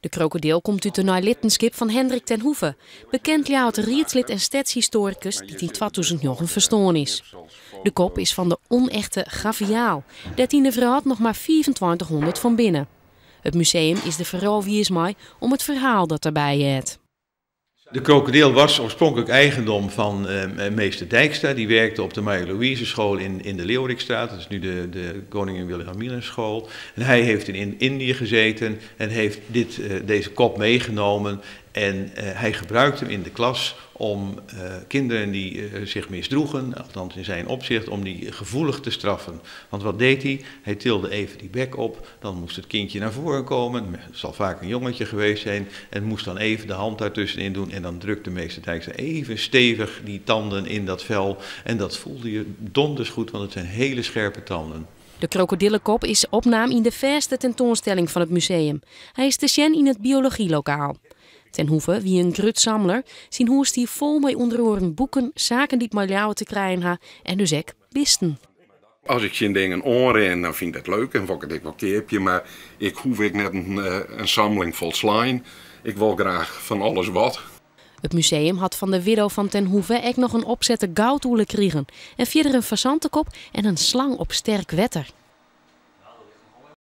De krokodil komt uit de nalatenschap van Hendrik ten Hoeve, bekend rietslid en stadshistoricus die in 2009 verstoorn is. De kop is van de onechte gaviaal, dat in de verhaal nog maar 2500 van binnen. Het museum is er vooral wiesmaai om het verhaal dat erbij het. De krokodil was oorspronkelijk eigendom van meester Dijkstra. Die werkte op de Maria-Louise school in de Leeuwerikstraat. Dat is nu de Koningin Wilhelmina school. En hij heeft in Indië gezeten en heeft deze kop meegenomen. En hij gebruikte hem in de klas om kinderen die zich misdroegen, althans in zijn opzicht, om die gevoelig te straffen. Want wat deed hij? Hij tilde even die bek op, dan moest het kindje naar voren komen. Het zal vaak een jongetje geweest zijn en moest dan even de hand daartussenin doen. En dan drukte meester Dijkstra even stevig die tanden in dat vel. En dat voelde je donders goed, want het zijn hele scherpe tanden. De krokodillenkop is opnaam in de verste tentoonstelling van het museum. Hij is te zien in het biologielokaal. Ten Hoeve, wie een grutsamler, zien hoest hij vol met onderhoren boeken, zaken die het maar jou te krijgen ha en dus ook bisten. Als ik zien dingen onren, dan vind ik het leuk en vond ik het wel keerpje, maar ik hoef net een sammeling vol slime. Ik wil graag van alles wat. Het museum had van de widow van Ten Hoeve ook nog een opzette goudhoelen kregen en verder een fazantenkop en een slang op sterk wetter.